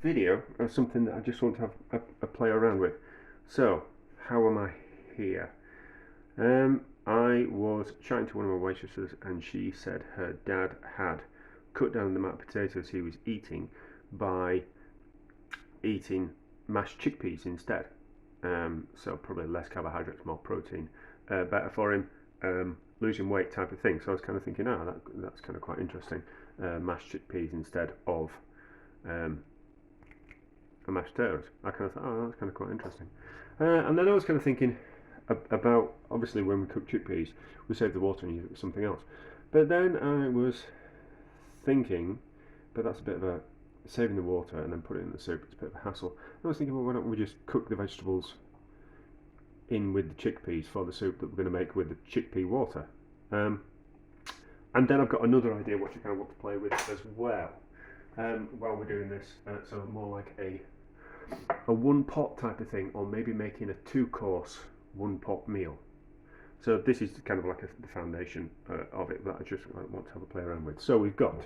video of something that I just want to have a play around with. So, how am I here? I was chatting to one of my waitresses, and she said her dad had cut down the amount of potatoes he was eating by eating mashed chickpeas instead. So probably less carbohydrates, more protein, better for him, losing weight type of thing. So I was kind of thinking, that's kind of quite interesting. Mashed chickpeas instead of mashed potatoes. I kind of thought, oh, that's kind of quite interesting. And then I was kind of thinking about, obviously, when we cook chickpeas, we save the water and use it for something else. But then I was thinking, but that's a bit of a saving the water and then put it in the soup. It's a bit of a hassle. I was thinking, well, why don't we just cook the vegetables in with the chickpeas for the soup that we're going to make with the chickpea water. And then I've got another idea what you kind of want to play with as well while we're doing this. So more like a one pot type of thing, or maybe making a 2-course 1-pot meal. So this is kind of like the foundation of it that I just want to have a play around with. So we've got,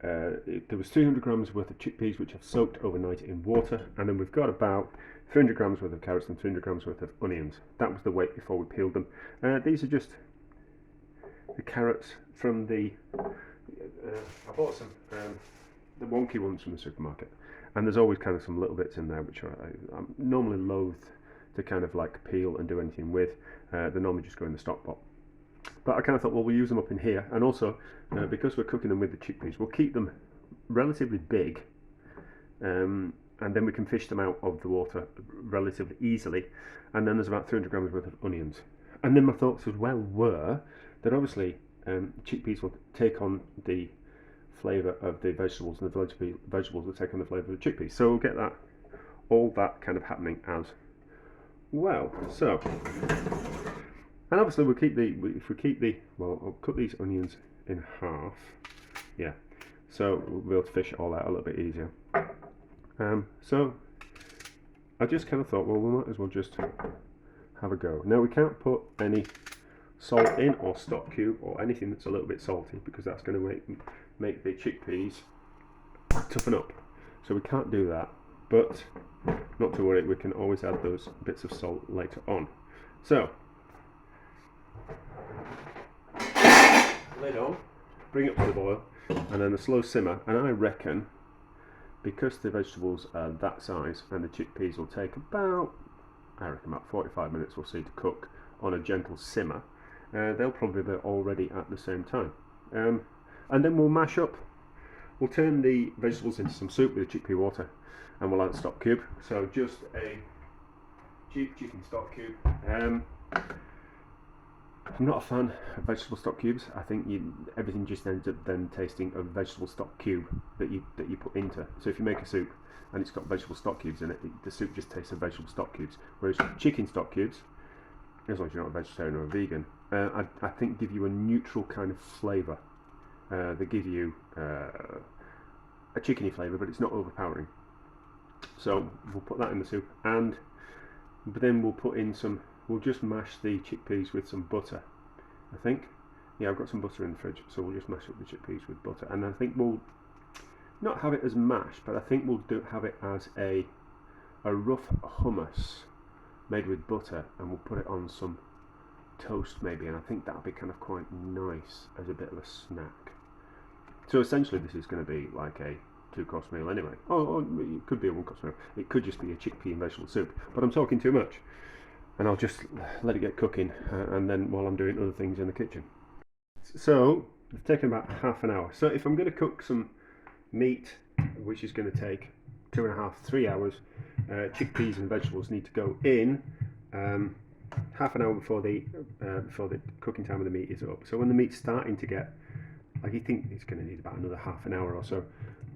there was 300 grams worth of chickpeas which I've soaked overnight in water, and then we've got about 300 grams worth of carrots and 300 grams worth of onions. That was the weight before we peeled them. These are just the carrots from the, I bought some, the wonky ones from the supermarket, and there's always kind of some little bits in there which I'm normally loath to kind of like peel and do anything with. They normally just go in the stock pot. But I kind of thought, well, we'll use them up in here, and also because we're cooking them with the chickpeas, we'll keep them relatively big, and then we can fish them out of the water relatively easily. And then there's about 300 grams worth of onions. And then my thoughts as well were that obviously chickpeas will take on the flavour of the vegetables, and the vegetables will take on the flavour of the chickpeas. So we'll get that, all that kind of happening as well. So, and obviously we'll keep I'll cut these onions in half. Yeah. So we'll be able to fish it all out a little bit easier. So I just kind of thought, well, we might as well just have a go. Now we can't put any salt in, or stock cube, or anything that's a little bit salty, because that's going to make the chickpeas toughen up. So we can't do that, but not to worry, we can always add those bits of salt later on. So, lid on, bring it up to the boil, and then a slow simmer. And I reckon, because the vegetables are that size, and the chickpeas will take about 45 minutes or so to cook on a gentle simmer, they'll probably be already at the same time. And then we'll turn the vegetables into some soup with the chickpea water, and we'll add a stock cube. So just a cheap chicken stock cube. I'm not a fan of vegetable stock cubes. I think everything just ends up then tasting of vegetable stock cube that you put into. So if you make a soup and it's got vegetable stock cubes in it, the soup just tastes of vegetable stock cubes. Whereas chicken stock cubes, as long as you're not a vegetarian or a vegan, I think give you a neutral kind of flavour. They give you a chickeny flavour, but it's not overpowering. So we'll put that in the soup, and then we'll just mash the chickpeas with some butter, I think. Yeah, I've got some butter in the fridge, so we'll just mash up the chickpeas with butter. And I think we'll not have it as mash, but I think we'll have it as a rough hummus made with butter, and we'll put it on some toast maybe, and I think that'll be kind of quite nice as a bit of a snack. So essentially this is going to be like a 2-course meal anyway. Or it could be a 1-course meal. It could just be a chickpea and vegetable soup, but I'm talking too much, and I'll just let it get cooking, and then while I'm doing other things in the kitchen. So it's taken about half an hour. So if I'm going to cook some meat, which is going to take 2.5-3 hours, chickpeas and vegetables need to go in half an hour before the cooking time of the meat is up. So when the meat's starting to get, like, you think it's going to need about another half an hour or so,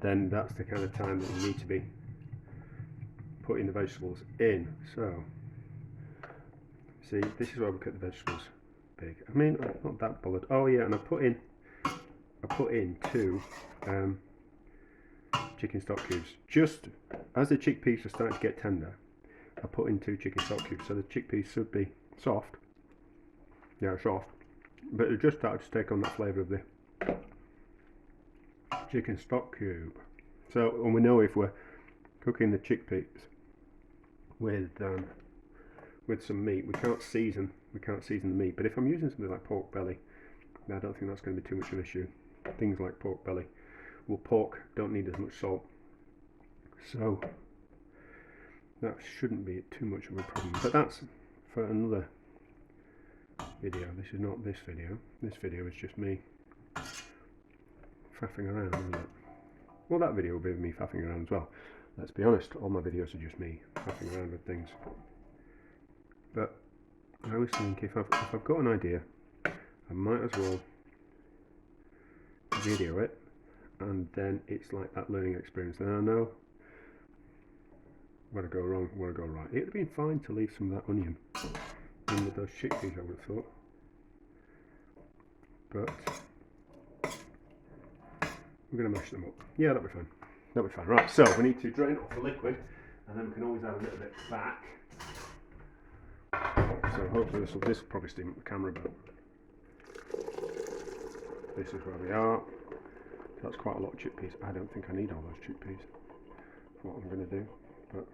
then that's the kind of time that you need to be putting the vegetables in. So see, this is where we cut the vegetables big. I mean, I'm not that bothered. Oh yeah, and I put in 2 chicken stock cubes. Just as the chickpeas are starting to get tender, I put in 2 chicken stock cubes, so the chickpeas should be soft. Yeah, soft. But it just started to take on that flavour of the chicken stock cube. So, and we know if we're cooking the chickpeas with some meat, we can't season the meat. But if I'm using something like pork belly, I don't think that's going to be too much of an issue. Things like pork belly, well, pork don't need as much salt, so that shouldn't be too much of a problem. But that's for another video. This is not this video. This video is just me faffing around, isn't it? Well, that video will be me faffing around as well. Let's be honest, all my videos are just me faffing around with things. But I always think if I've got an idea, I might as well video it, and then it's like that learning experience. Then I know where to go wrong, where to go right. It would have been fine to leave some of that onion in with those chickpeas, I would have thought. But we're going to mash them up. Yeah, that'll be fine. That'll be fine. Right, so we need to drain off the liquid, and then we can always add a little bit back. So hopefully this will probably steam up the camera, but this is where we are. That's quite a lot of chickpeas. I don't think I need all those chickpeas for what I'm going to do, but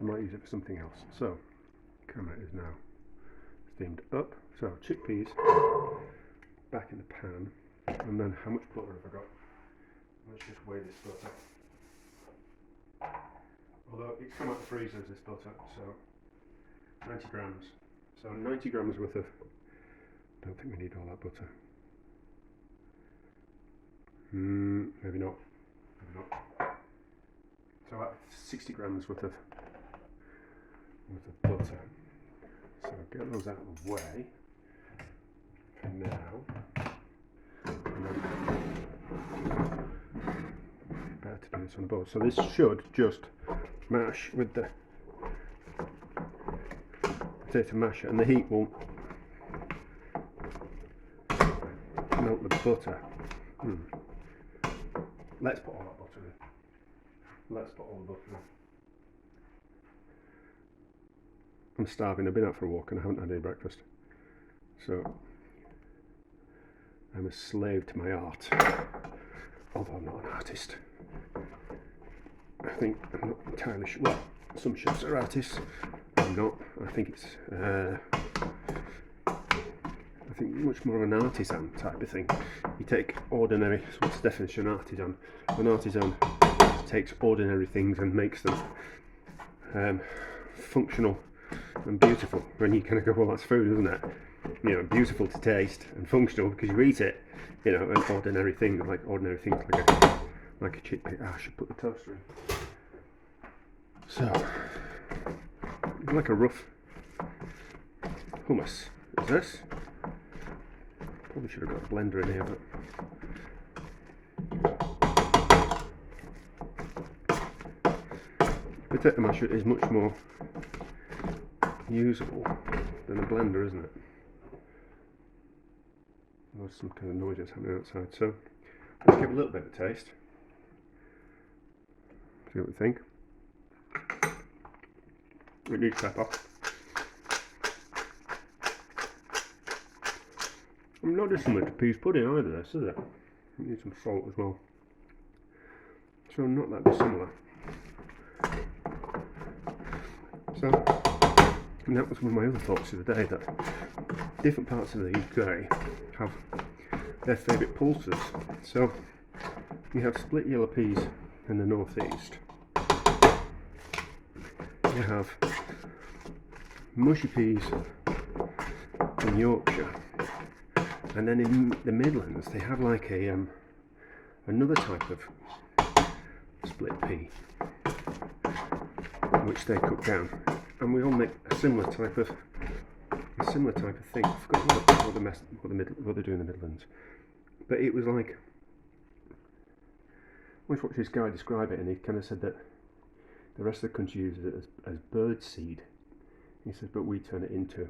I might use it for something else. So, camera is now steamed up. So, chickpeas back in the pan, and then how much butter have I got? Let's just weigh this butter. Although it's come out the freezer, this butter, so 90 grams. So 90 grams worth of, I don't think we need all that butter. Maybe not. So about 60 grams worth of butter. So get those out of the way for now. And then better to do this on the board. So this should just mash with the potato masher, and the heat will melt the butter. Let's put all that butter in. Let's put all the butter in. I'm starving. I've been out for a walk and I haven't had any breakfast. So I'm a slave to my art. Although I'm not an artist. I think I'm not entirely sure. Well, some chefs are artists. I'm not. I think it's I think much more of an artisan type of thing. You take ordinary, so what's the definition of artisan? An artisan takes ordinary things and makes them functional and beautiful. And you kind of go, well, that's food, isn't it? You know, beautiful to taste and functional because you eat it. You know, an ordinary thing, like a chickpea. I should put the toaster in. So, like a rough hummus is this. Probably should have got a blender in here, but potato masher is much more usable than a blender, isn't it? There's some kind of noises happening outside, so let's give it a little bit of taste. See what we think. It needs pepper. I'm not dissimilar to peas pudding either, this, is it? It needs some salt as well. So not that dissimilar. So, and that was one of my other thoughts the other day, that different parts of the UK have their favourite pulses. So you have split yellow peas in the northeast. You have mushy peas in Yorkshire, and then in the Midlands they have like a another type of split pea which they cook down, and we all make a similar type of thing. I forgot what they do in the Midlands, but it was like, I watched this guy describe it, and he kind of said that the rest of the country uses it as bird seed. He says, but we turn it into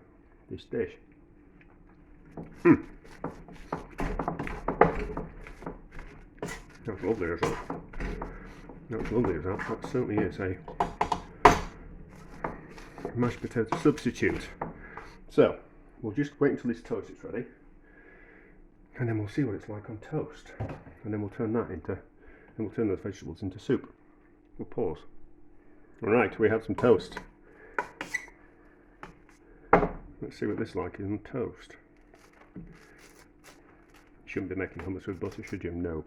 this dish. That's lovely, isn't it? That's lovely, is that? That certainly is a mashed potato substitute. So, we'll just wait until this toast is ready. and then we'll see what it's like on toast, and then we'll turn that into, and we'll turn those vegetables into soup. We'll pause. All right, we have some toast. Let's see what this is like on toast. You shouldn't be making hummus with butter, should you? No.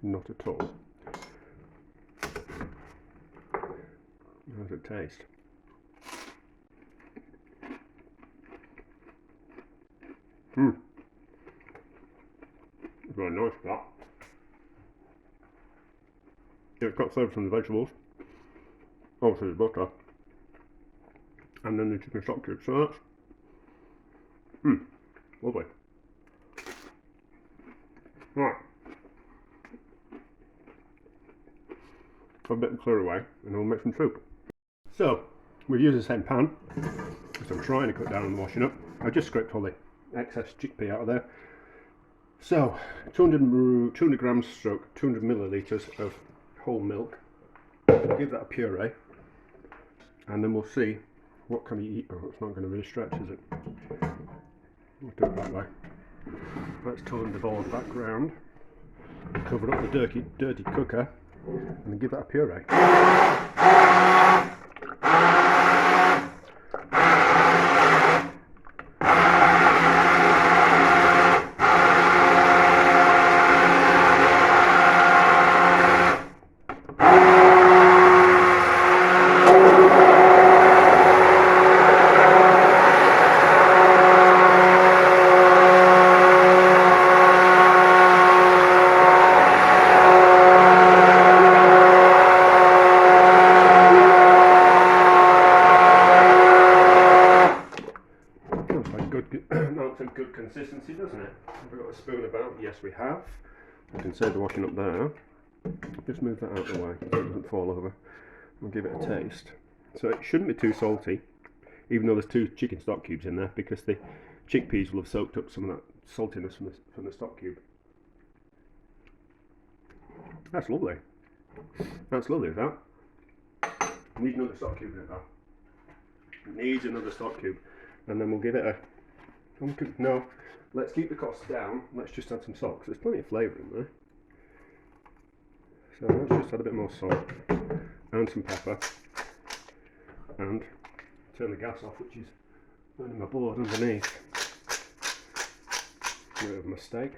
Not at all. How does it taste? Very nice, that. It's got flavour from the vegetables, obviously the butter, and then the chicken stock cubes. So that's lovely. Right, a bit of clear away, and we'll make some soup. So we've used the same pan, so I'm trying to cut down on the washing up. I just scraped all the excess chickpea out of there. So 200 grams stroke 200 millilitres of whole milk. Give that a puree, and then we'll see what can you eat. Oh, it's not going to really stretch, is it? We'll do it that way. Let's turn the bowl back round, cover up the dirty cooker, and then give that a puree. That's a good consistency, doesn't it? Have we got a spoon about? Yes, we have. I can save the washing up there. Just move that out of the way so it doesn't fall over. We'll give it a taste. So it shouldn't be too salty, even though there's 2 chicken stock cubes in there, because the chickpeas will have soaked up some of that saltiness from the stock cube. That's lovely. That's lovely, is that? Needs another stock cube in it, though. Needs another stock cube. And then we'll give it a... No, let's keep the cost down. Let's just add some salt, because there's plenty of flavour in there. So let's just add a bit more salt and some pepper, and turn the gas off, which is burning my board underneath. A bit of a mistake.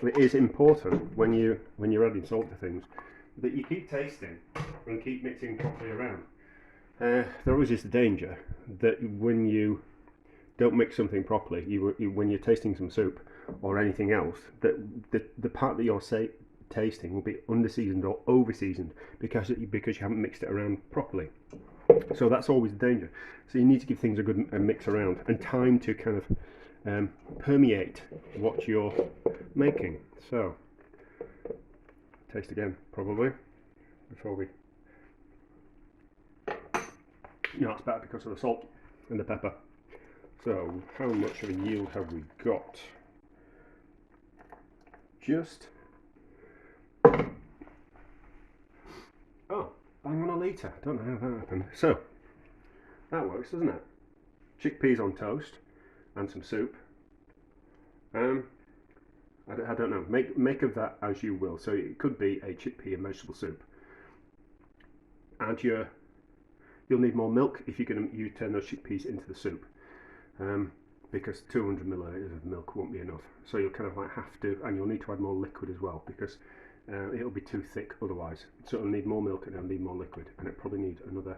So it is important when you're adding salt to things that you keep tasting and keep mixing properly around. There always is the danger that when you don't mix something properly, when you're tasting some soup or anything else, that the part that you're tasting will be under-seasoned or over-seasoned because you haven't mixed it around properly. So that's always the danger. So you need to give things a good mix around and time to kind of permeate what you're making. So taste again, probably, before we... It's better because of the salt and the pepper. So how much of a yield have we got? Just... Oh, bang on a litre. I don't know how that happened. So, that works, doesn't it? Chickpeas on toast and some soup. I don't know. Make of that as you will. So it could be a chickpea and vegetable soup. You'll need more milk if you turn those chickpeas into the soup, because 200 milliliters of milk won't be enough. So you'll kind of like have to, and you'll need to add more liquid as well, because it'll be too thick otherwise. So it'll need more milk and it'll need more liquid, and it probably needs another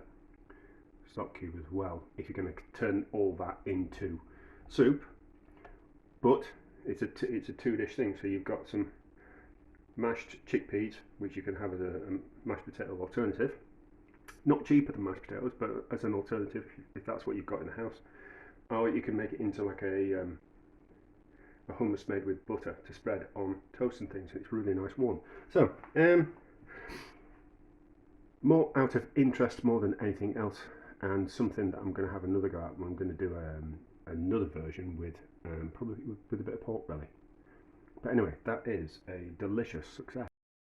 stock cube as well if you're going to turn all that into soup. But it's a 2-dish thing, so you've got some mashed chickpeas, which you can have as a mashed potato alternative. Not cheaper than mashed potatoes, but as an alternative if that's what you've got in the house. Or you can make it into like a hummus made with butter to spread on toast and things. It's really nice warm. So more out of interest more than anything else, and something that I'm going to have another go at. I'm going to do another version with probably with a bit of pork belly. But anyway, that is a delicious success.